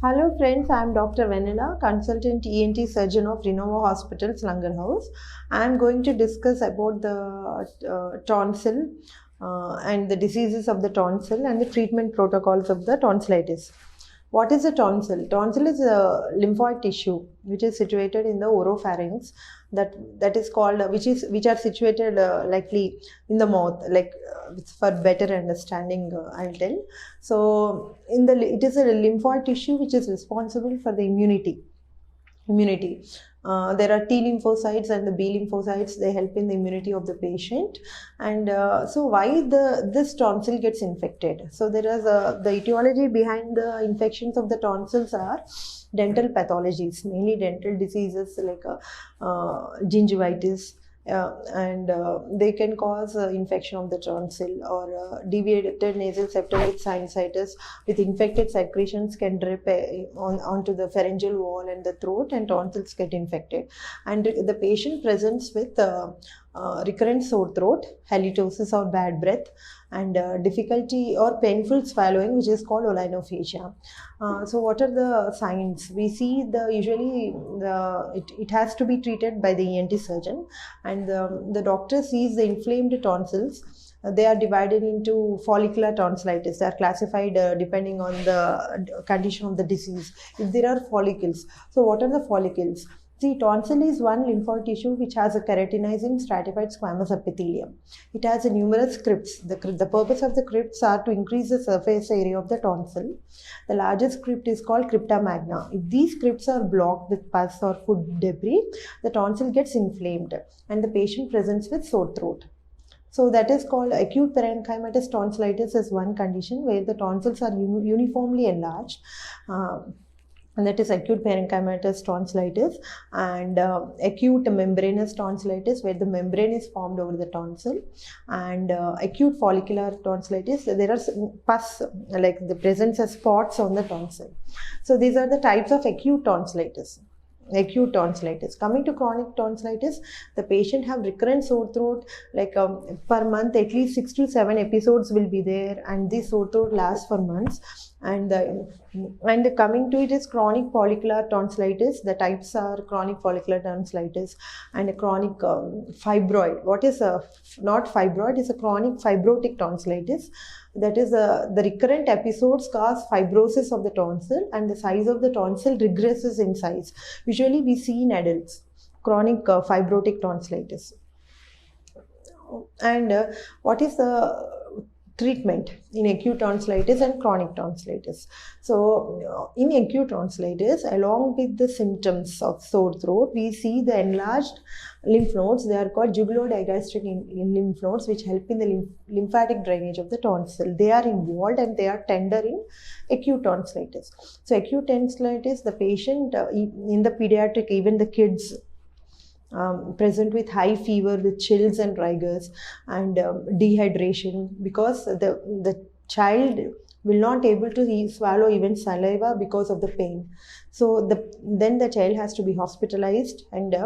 Hello friends, I am Dr. Vanilla, consultant ENT surgeon of Renova Hospitals, Langar House. I am going to discuss about the tonsil and the diseases of the tonsil and the treatment protocols of the tonsillitis. What is a tonsil? Tonsil is a lymphoid tissue which is situated in the oropharynx that is called which are situated likely in the mouth, for better understanding I'll tell. So it is a lymphoid tissue which is responsible for the immunity. There are T lymphocytes and the B lymphocytes. They help in the immunity of the patient. And so why this tonsil gets infected? So there is the etiology behind the infections of the tonsils are dental pathologies, mainly dental diseases like gingivitis. And they can cause infection of the tonsil, or deviated nasal septum with sinusitis with infected secretions can drip onto the pharyngeal wall and the throat, and tonsils get infected. And the patient presents with recurrent sore throat, halitosis or bad breath, and difficulty or painful swallowing, which is called olinophagia. So what are the signs? We see it has to be treated by the ENT surgeon, and the doctor sees the inflamed tonsils. They are divided into follicular tonsillitis. They are classified depending on the condition of the disease. If there are follicles, so what are the follicles? See, tonsil is one lymphoid tissue which has a keratinizing stratified squamous epithelium. It has numerous crypts. The purpose of the crypts are to increase the surface area of the tonsil. The largest crypt is called crypta magna. If these crypts are blocked with pus or food debris, the tonsil gets inflamed and the patient presents with sore throat. So that is called acute parenchymatous tonsillitis is one condition where the tonsils are uniformly enlarged. And that is acute parenchymatous tonsillitis, and acute membranous tonsillitis where the membrane is formed over the tonsil, and acute follicular tonsillitis, there are pus, like the presence of spots on the tonsil. So these are the types of acute tonsillitis. Coming to chronic tonsillitis, the patient have recurrent sore throat, per month at least 6 to 7 episodes will be there, and this sore throat lasts for months. And coming to it is chronic follicular tonsillitis. The types are chronic follicular tonsillitis and a chronic fibroid. What is not fibroid? Is a chronic fibrotic tonsillitis. That is the recurrent episodes cause fibrosis of the tonsil, and the size of the tonsil regresses in size. Usually we see in adults chronic fibrotic tonsillitis. And what is the treatment in acute tonsillitis and chronic tonsillitis? So in acute tonsillitis, along with the symptoms of sore throat, we see the enlarged lymph nodes. They are called jugulo-digastric lymph nodes, which help in the lymphatic drainage of the tonsil. They are involved and they are tender in acute tonsillitis. So acute tonsillitis, the patient in the pediatric, even the kids, present with high fever, with chills and rigors, and dehydration, because the child will not able to swallow even saliva because of the pain. So then the child has to be hospitalized, and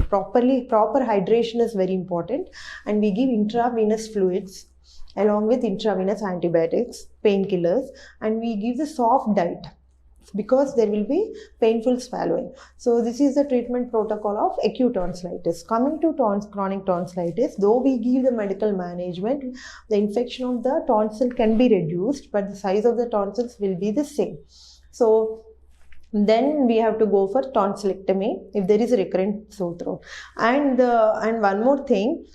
proper hydration is very important, and we give intravenous fluids along with intravenous antibiotics, painkillers, and we give the soft diet because there will be painful swallowing. So this is the treatment protocol of acute tonsillitis. Coming to chronic tonsillitis, though we give the medical management, the infection of the tonsil can be reduced, but the size of the tonsils will be the same. So then we have to go for tonsillectomy if there is a recurrent sore throat. And one more thing,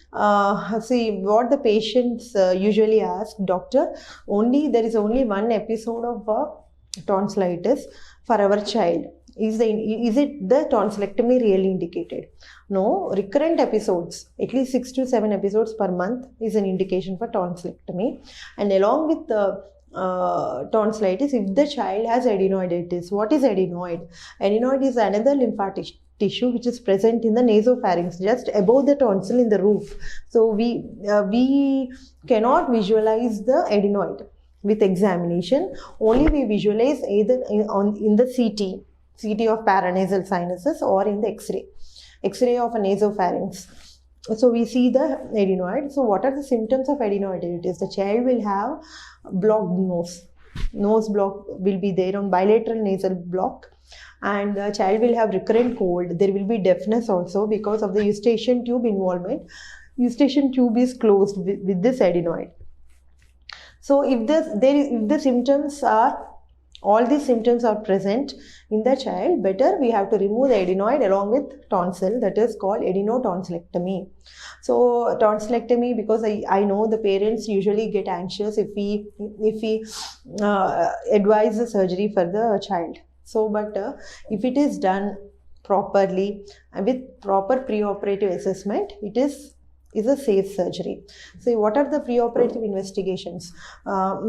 see what the patients usually ask, doctor, there is only one episode of tonsillitis for our child. Is it the tonsillectomy really indicated? No, recurrent episodes, at least 6 to 7 episodes per month is an indication for tonsillectomy. And along with the tonsillitis, if the child has adenoiditis. What is adenoid? Adenoid is another lymphatic tissue which is present in the nasopharynx, just above the tonsil in the roof. So we cannot visualize the adenoid with examination. Only we visualize either in the CT of paranasal sinuses, or in the X-ray of a nasopharynx. So we see the adenoid. So what are the symptoms of adenoiditis? The child will have blocked nose. nose block will be there, on bilateral nasal block, and the child will have recurrent cold. There will be deafness also because of the eustachian tube involvement. Eustachian tube is closed with this adenoid. So if the symptoms are, all these symptoms are present in the child, better we have to remove the adenoid along with tonsil. That is called adenotonsillectomy. So tonsillectomy, because I know the parents usually get anxious if we advise the surgery for the child. So but if it is done properly and with proper preoperative assessment, it is a safe surgery. So what are the preoperative investigations?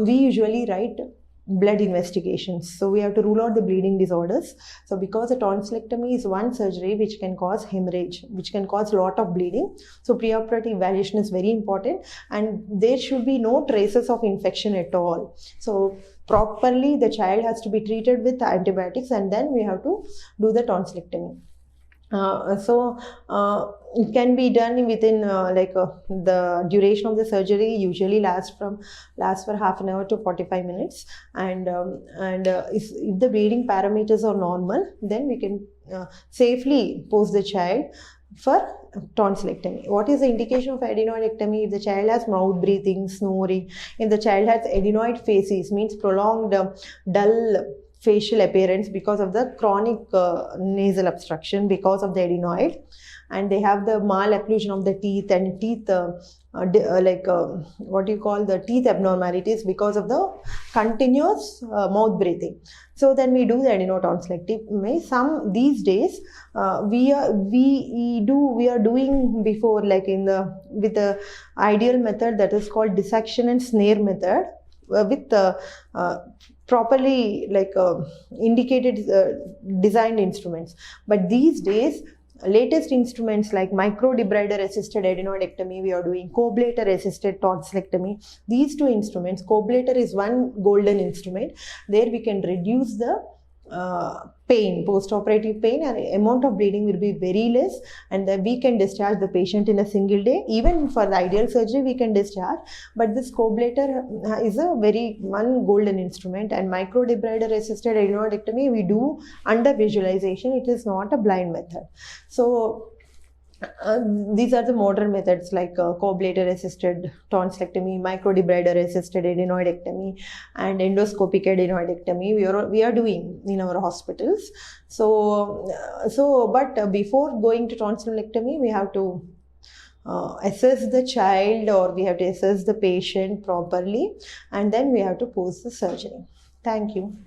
We usually write blood investigations. So we have to rule out the bleeding disorders. So because a tonsillectomy is one surgery which can cause hemorrhage, which can cause a lot of bleeding. So preoperative evaluation is very important, and there should be no traces of infection at all. So properly the child has to be treated with antibiotics, and then we have to do the tonsillectomy. It can be done within the duration of the surgery usually lasts for half an hour to 45 minutes, and if the bleeding parameters are normal, then we can safely post the child for tonsillectomy. What is the indication of adenoidectomy? If the child has mouth breathing, snoring, if the child has adenoid facies, means prolonged dull facial appearance because of the chronic nasal obstruction because of the adenoid, and they have the malocclusion of the teeth and teeth the teeth abnormalities because of the continuous mouth breathing. So then we do the adenotonsillectomy. Some these days we are doing before, like with the ideal method, that is called dissection and snare method, with properly indicated designed instruments. But these days latest instruments like microdebrider assisted adenoidectomy, we are doing coblator assisted tonsillectomy. These two instruments, coblator is one golden instrument. There we can reduce the pain, post-operative pain, and amount of bleeding will be very less, and then we can discharge the patient in a single day. Even for the ideal surgery we can discharge, but this coblator is a one golden instrument, and microdebrider assisted adenoidectomy we do under visualization. It is not a blind method. So these are the modern methods like coblator assisted tonsillectomy, microdebrider assisted adenoidectomy, and endoscopic adenoidectomy we are doing in our hospitals. But before going to tonsillectomy, we have to assess the child, or we have to assess the patient properly, and then we have to post the surgery. Thank you.